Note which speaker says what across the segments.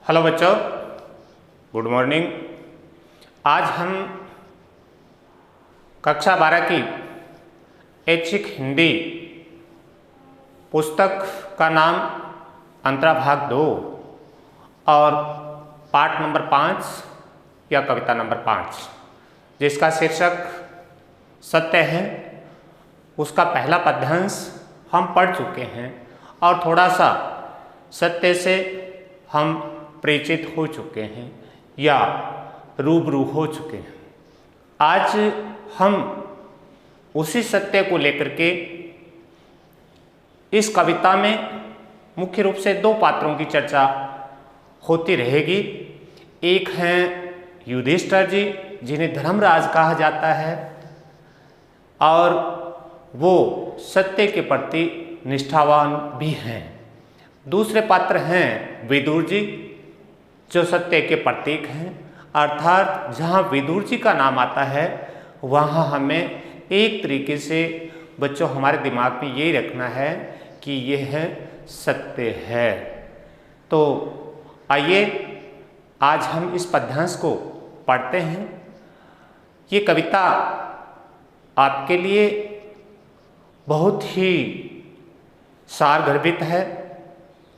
Speaker 1: Hello बच्चों, good morning. आज हम कक्षा 12 की ऐच्छिक हिंदी पुस्तक का नाम अंतरा भाग 2 और पाठ नंबर 5 या कविता नंबर 5 जिसका शीर्षक सत्य है, उसका पहला पद्यांश हम पढ़ चुके हैं और थोड़ा सा सत्य से हम परिचित हो चुके हैं या रूबरू हो चुके हैं। आज हम उसी सत्य को लेकर के इस कविता में मुख्य रूप से दो पात्रों की चर्चा होती रहेगी। एक हैं युधिष्ठिर जी, जिन्हें धर्मराज कहा जाता है और वो सत्य के प्रति निष्ठावान भी हैं। दूसरे पात्र हैं विदुर जी, जो सत्य के प्रतीक हैं। अर्थात जहाँ विदुर जी का नाम आता है वहाँ हमें एक तरीके से बच्चों हमारे दिमाग में यही रखना है कि यह सत्य है। तो आइए आज हम इस पद्यांश को पढ़ते हैं। ये कविता आपके लिए बहुत ही सारगर्भित है।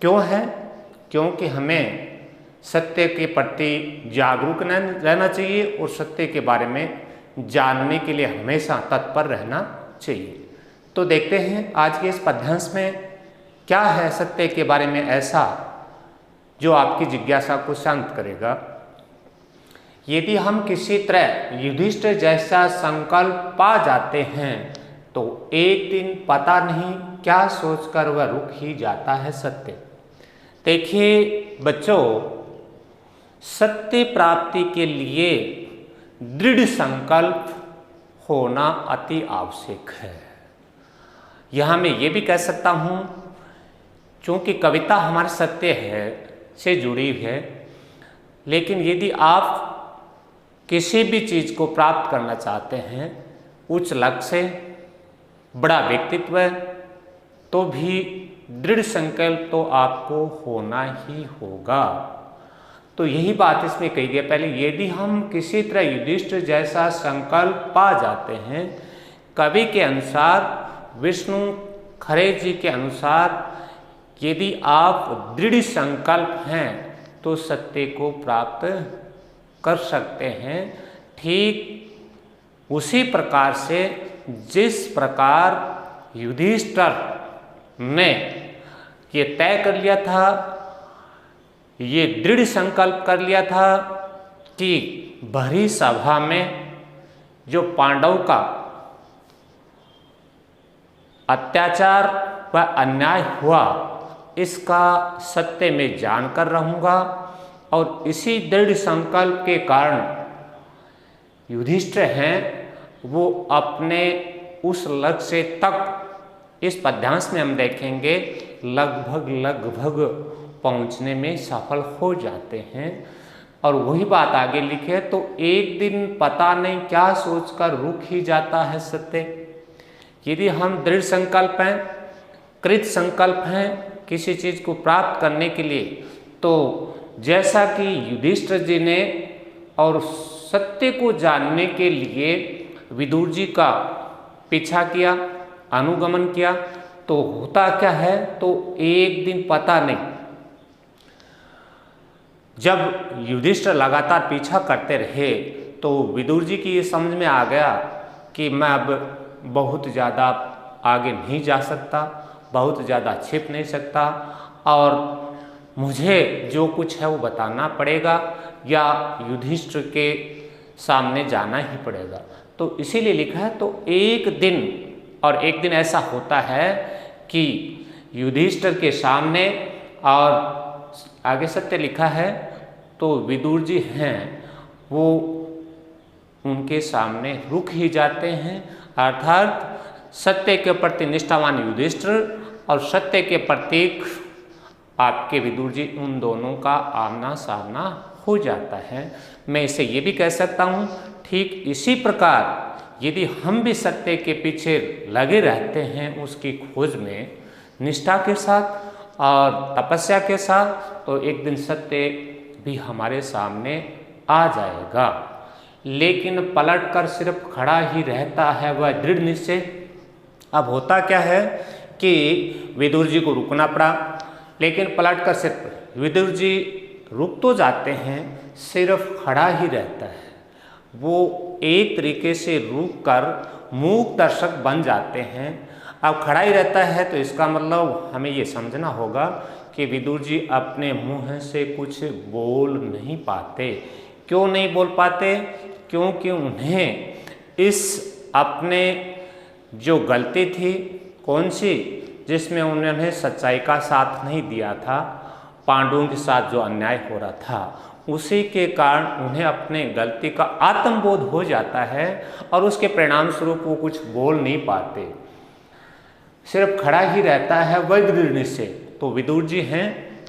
Speaker 1: क्यों है? क्योंकि हमें सत्य के प्रति जागरूक रहना चाहिए और सत्य के बारे में जानने के लिए हमेशा तत्पर रहना चाहिए। तो देखते हैं आज के इस पद्यांश में क्या है सत्य के बारे में ऐसा जो आपकी जिज्ञासा को शांत करेगा। यदि हम किसी तरह युधिष्ठिर जैसा संकल्प पा जाते हैं तो एक दिन पता नहीं क्या सोचकर वह रुक ही जाता है सत्य। देखिए बच्चों, सत्य प्राप्ति के लिए दृढ़ संकल्प होना अति आवश्यक है। यहाँ मैं ये भी कह सकता हूँ, क्योंकि कविता हमारे सत्य है से जुड़ी है, लेकिन यदि आप किसी भी चीज़ को प्राप्त करना चाहते हैं, उच्च लक्ष्य से बड़ा व्यक्तित्व, तो भी दृढ़ संकल्प तो आपको होना ही होगा। तो यही बात इसमें कही गई। पहले यदि हम किसी तरह युधिष्ठिर जैसा संकल्प पा जाते हैं, कवि के अनुसार, विष्णु खरे जी के अनुसार, यदि आप दृढ़ संकल्प हैं तो सत्य को प्राप्त कर सकते हैं। ठीक उसी प्रकार से जिस प्रकार युधिष्ठिर ने ये तय कर लिया था, ये दृढ़ संकल्प कर लिया था कि भरी सभा में जो पांडव का अत्याचार व अन्याय हुआ, इसका सत्य में जानकर रहूँगा। और इसी दृढ़ संकल्प के कारण युधिष्ठिर हैं वो अपने उस लक्ष्य तक, इस पद्यांश में हम देखेंगे, लगभग पहुंचने में सफल हो जाते हैं। और वही बात आगे लिखे, तो एक दिन पता नहीं क्या सोचकर रुक ही जाता है सत्य। यदि हम दृढ़ संकल्प हैं, कृत संकल्प हैं किसी चीज़ को प्राप्त करने के लिए, तो जैसा कि युधिष्ठिर जी ने और सत्य को जानने के लिए विदुर जी का पीछा किया, अनुगमन किया, तो होता क्या है, तो एक दिन पता नहीं, जब युधिष्ठिर लगातार पीछा करते रहे तो विदुर जी की ये समझ में आ गया कि मैं अब बहुत ज़्यादा आगे नहीं जा सकता, बहुत ज़्यादा छिप नहीं सकता और मुझे जो कुछ है वो बताना पड़ेगा या युधिष्ठिर के सामने जाना ही पड़ेगा। तो इसीलिए लिखा है, तो एक दिन, और एक दिन ऐसा होता है कि युधिष्ठिर के सामने, और आगे सत्य लिखा है, तो विदुर जी हैं वो उनके सामने रुक ही जाते हैं। अर्थात सत्य के प्रति निष्ठावान युधिष्ठिर और सत्य के प्रतीक आपके विदुर जी, उन दोनों का आमना सामना हो जाता है। मैं इसे ये भी कह सकता हूँ, ठीक इसी प्रकार यदि हम भी सत्य के पीछे लगे रहते हैं, उसकी खोज में निष्ठा के साथ और तपस्या के साथ, तो एक दिन सत्य भी हमारे सामने आ जाएगा। लेकिन पलटकर सिर्फ खड़ा ही रहता है वह दृढ़ निश्चय। अब होता क्या है कि विदुर जी को रुकना पड़ा, लेकिन पलटकर सिर्फ विदुर जी रुक तो जाते हैं, सिर्फ खड़ा ही रहता है। वो एक तरीके से रुक कर मूक दर्शक बन जाते हैं। अब खड़ा ही रहता है तो इसका मतलब हमें ये समझना होगा कि विदुर जी अपने मुंह से कुछ बोल नहीं पाते। क्यों नहीं बोल पाते? क्योंकि उन्हें इस अपने जो गलती थी, कौन सी, जिसमें उन्होंने सच्चाई का साथ नहीं दिया था, पांडवों के साथ जो अन्याय हो रहा था, उसी के कारण उन्हें अपने गलती का आत्मबोध हो जाता है और उसके परिणाम स्वरूप वो कुछ बोल नहीं पाते, सिर्फ खड़ा ही रहता है वज्र से। तो विदुर जी हैं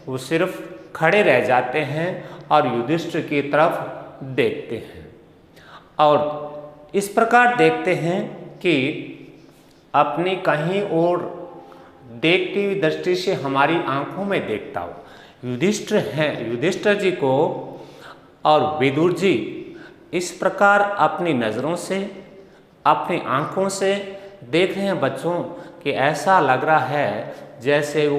Speaker 1: वो सिर्फ खड़े रह जाते हैं और युधिष्ठिर की तरफ देखते हैं और इस प्रकार देखते हैं कि अपनी कहीं और देखती हुई दृष्टि से हमारी आंखों में देखता हो। युधिष्ठिर हैं, युधिष्ठिर जी को और विदुर जी इस प्रकार अपनी नज़रों से, अपनी आंखों से देख रहे हैं बच्चों कि ऐसा लग रहा है जैसे वो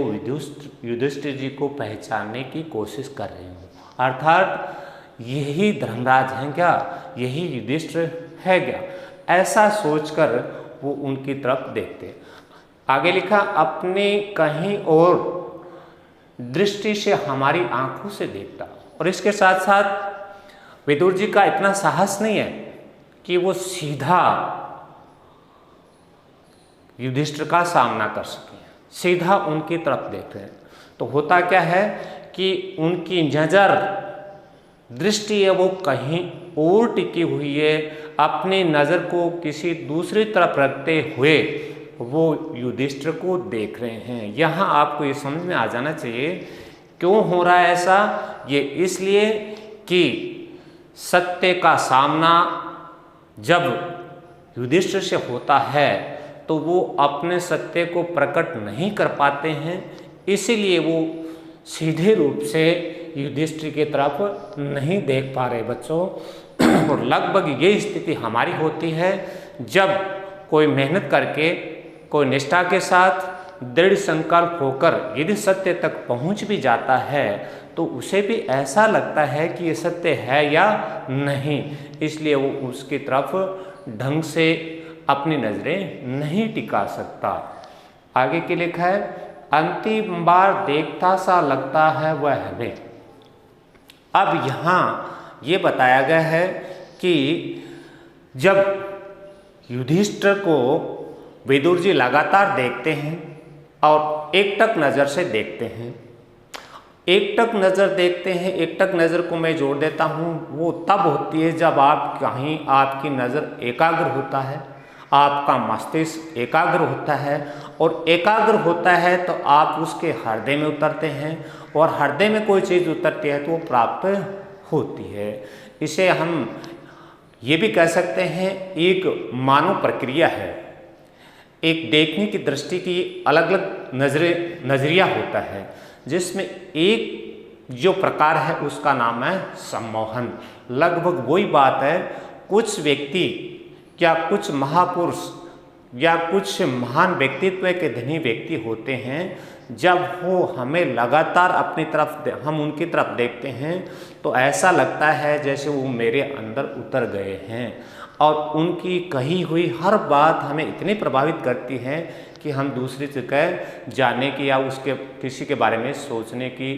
Speaker 1: युधिष्ठिर जी को पहचानने की कोशिश कर रहे हों। अर्थात यही धर्मराज हैं क्या, यही युधिष्ठिर है क्या, ऐसा सोचकर वो उनकी तरफ देखते। आगे लिखा, अपने कहीं और दृष्टि से हमारी आंखों से देखता। और इसके साथ साथ विदुर जी का इतना साहस नहीं है कि वो सीधा युधिष्ठिर का सामना कर सके, सीधा उनकी तरफ देख रहे हैं। तो होता क्या है कि उनकी नज़र दृष्टि है वो कहीं और टिकी हुई है, अपनी नज़र को किसी दूसरी तरफ रखते हुए वो युधिष्ठिर को देख रहे हैं। यहाँ आपको ये समझ में आ जाना चाहिए क्यों हो रहा है ऐसा। ये इसलिए कि सत्य का सामना जब युधिष्ठिर से होता है तो वो अपने सत्य को प्रकट नहीं कर पाते हैं, इसीलिए वो सीधे रूप से युधिष्ठिर की तरफ नहीं देख पा रहे बच्चों। और लगभग ये स्थिति हमारी होती है जब कोई मेहनत करके, कोई निष्ठा के साथ दृढ़ संकल्प होकर यदि सत्य तक पहुंच भी जाता है तो उसे भी ऐसा लगता है कि ये सत्य है या नहीं, इसलिए वो उसकी तरफ ढंग से अपनी नज़रें नहीं टिका सकता। आगे के लिखा है, अंतिम बार देखता सा लगता है वह हमें। अब यहाँ ये बताया गया है कि जब युधिष्ठिर को विदुर जी लगातार देखते हैं और एकटक नज़र से देखते हैं, एकटक नज़र देखते हैं, एकटक नज़र को मैं जोड़ देता हूँ, वो तब होती है जब आप कहीं आपकी नज़र एकाग्र होता है, आपका मस्तिष्क एकाग्र होता है और एकाग्र होता है तो आप उसके हृदय में उतरते हैं और हृदय में कोई चीज़ उतरती है तो वो प्राप्त होती है। इसे हम ये भी कह सकते हैं एक मानव प्रक्रिया है। एक देखने की दृष्टि की अलग अलग नज़रिया होता है, जिसमें एक जो प्रकार है उसका नाम है सम्मोहन। लगभग वही बात है, कुछ व्यक्ति या कुछ महापुरुष या कुछ महान व्यक्तित्व के धनी व्यक्ति होते हैं, जब वो हमें लगातार अपनी तरफ, हम उनकी तरफ देखते हैं तो ऐसा लगता है जैसे वो मेरे अंदर उतर गए हैं और उनकी कही हुई हर बात हमें इतनी प्रभावित करती है कि हम दूसरी जगह जाने की या उसके किसी के बारे में सोचने की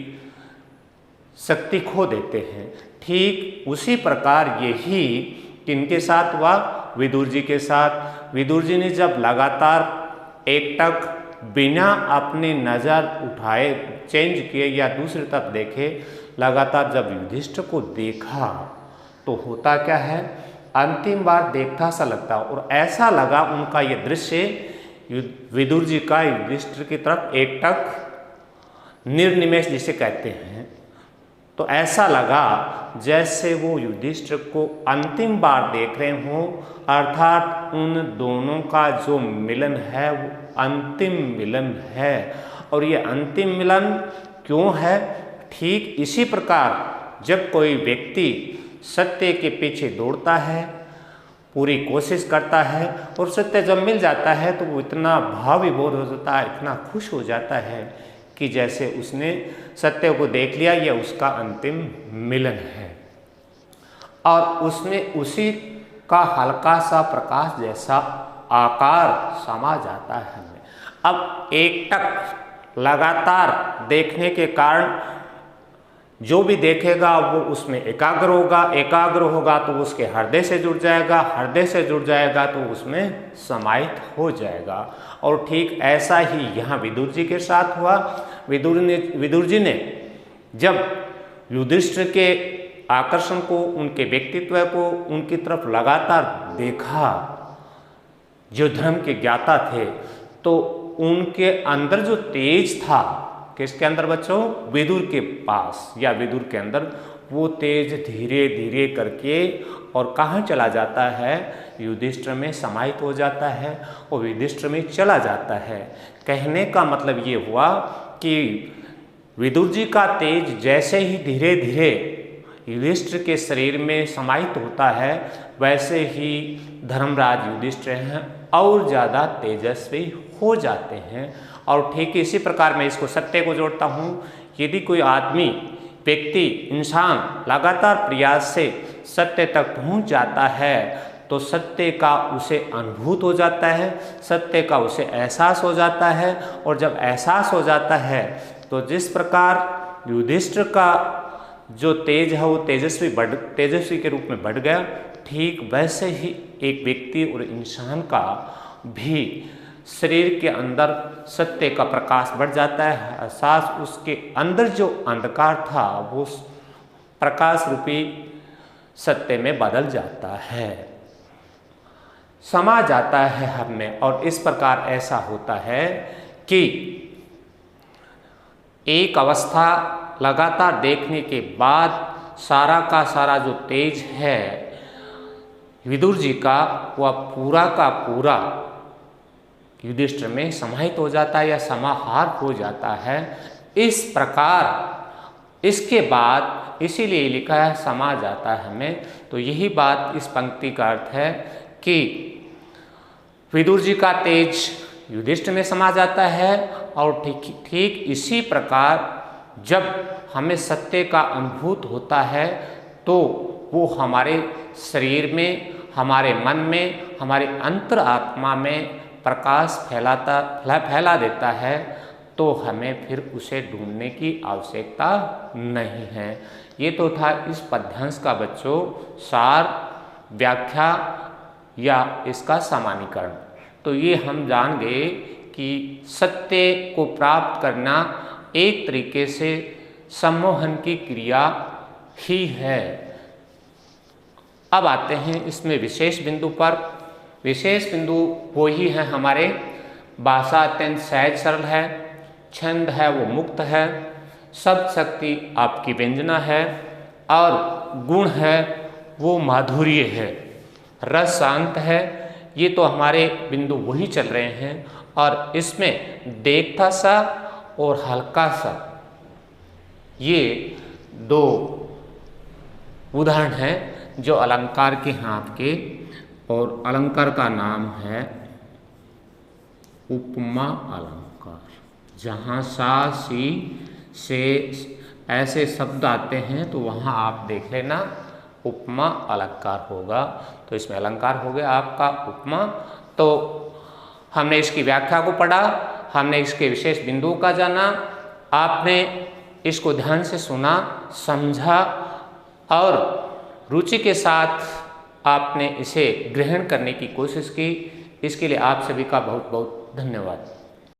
Speaker 1: शक्ति खो देते हैं। ठीक उसी प्रकार यही किनके साथ हुआ, विदुर जी के साथ। विदुर जी ने जब लगातार एकटक बिना अपनी नज़र उठाए, चेंज किए या दूसरी तरफ देखे, लगातार जब युधिष्ठिर को देखा तो होता क्या है, अंतिम बार देखता सा लगता और ऐसा लगा उनका ये दृश्य विदुर जी का युधिष्ठिर की तरफ एकटक निर्निमेष जिसे कहते हैं, तो ऐसा लगा जैसे वो युधिष्ठिर को अंतिम बार देख रहे हों, अर्थात उन दोनों का जो मिलन है वो अंतिम मिलन है। और ये अंतिम मिलन क्यों है, ठीक इसी प्रकार जब कोई व्यक्ति सत्य के पीछे दौड़ता है, पूरी कोशिश करता है और सत्य जब मिल जाता है तो वो इतना भाव विभोर हो जाता है, इतना खुश हो जाता है कि जैसे उसने सत्य को देख लिया, यह उसका अंतिम मिलन है और उसमें उसी का हल्का सा प्रकाश जैसा आकार समा जाता है हमें। अब एकटक लगातार देखने के कारण जो भी देखेगा वो उसमें एकाग्र होगा तो उसके हृदय से जुड़ जाएगा, हृदय से जुड़ जाएगा तो उसमें समाहित हो जाएगा। और ठीक ऐसा ही यहाँ विदुर जी के साथ हुआ। विदुर जी ने जब युधिष्ठिर के आकर्षण को, उनके व्यक्तित्व को उनकी तरफ लगातार देखा, जो धर्म के ज्ञाता थे, तो उनके अंदर जो तेज था, किसके अंदर बच्चों? विदुर के पास या विदुर के अंदर, वो तेज धीरे धीरे करके और कहाँ चला जाता है? युधिष्ठिर में समाहित हो जाता है और युधिष्ठिर में चला जाता है। कहने का मतलब ये हुआ कि विदुर जी का तेज जैसे ही धीरे धीरे युधिष्ठिर के शरीर में समाहित होता है, वैसे ही धर्मराज युधिष्ठिर हैं और ज़्यादा तेजस्वी हो जाते हैं। और ठीक इसी प्रकार मैं इसको सत्य को जोड़ता हूँ। यदि कोई आदमी, व्यक्ति, इंसान लगातार प्रयास से सत्य तक पहुँच जाता है तो सत्य का उसे अनुभूत हो जाता है, सत्य का उसे एहसास हो जाता है। और जब एहसास हो जाता है तो जिस प्रकार युधिष्ठिर का जो तेज है वो तेजस्वी के रूप में बढ़ गया, ठीक वैसे ही एक व्यक्ति और इंसान का भी शरीर के अंदर सत्य का प्रकाश बढ़ जाता है। एहसास, उसके अंदर जो अंधकार था वो प्रकाश रूपी सत्य में बदल जाता है, समा जाता है हम में। और इस प्रकार ऐसा होता है कि एक अवस्था लगातार देखने के बाद सारा का सारा जो तेज है विदुर जी का, वह पूरा का पूरा युधिष्ठिर में समाहित हो जाता है या समाहार हो जाता है। इस प्रकार इसके बाद इसीलिए लिखा है समा जाता है हमें। तो यही बात इस पंक्ति का अर्थ है कि विदुर जी का तेज युधिष्ठिर में समा जाता है और ठीक इसी प्रकार जब हमें सत्य का अनुभूत होता है तो वो हमारे शरीर में, हमारे मन में, हमारे अंतर आत्मा में प्रकाश फैला देता है। तो हमें फिर उसे ढूंढने की आवश्यकता नहीं है। ये तो था इस पद्यांश का बच्चों सार, व्याख्या या इसका सामान्यीकरण। तो ये हम जान गए कि सत्य को प्राप्त करना एक तरीके से सम्मोहन की क्रिया ही है। अब आते हैं इसमें विशेष बिंदु पर। विशेष बिंदु वो ही है हमारे, भाषा अत्यंत सहज सरल है, छंद है वो मुक्त है, शब्द शक्ति आपकी व्यंजना है और गुण है वो माधुर्य है, रस शांत है। ये तो हमारे बिंदु वही चल रहे हैं और इसमें देखता सा और हल्का सा, ये दो उदाहरण हैं जो अलंकार के हैं आपके। और अलंकार का नाम है उपमा अलंकार। जहाँ सा, सी, से ऐसे शब्द आते हैं तो वहाँ आप देख लेना उपमा अलंकार होगा। तो इसमें अलंकार हो गया आपका उपमा। तो हमने इसकी व्याख्या को पढ़ा, हमने इसके विशेष बिंदुओं का जाना, आपने इसको ध्यान से सुना, समझा और रुचि के साथ आपने इसे ग्रहण करने की कोशिश की। इसके लिए आप सभी का बहुत बहुत धन्यवाद।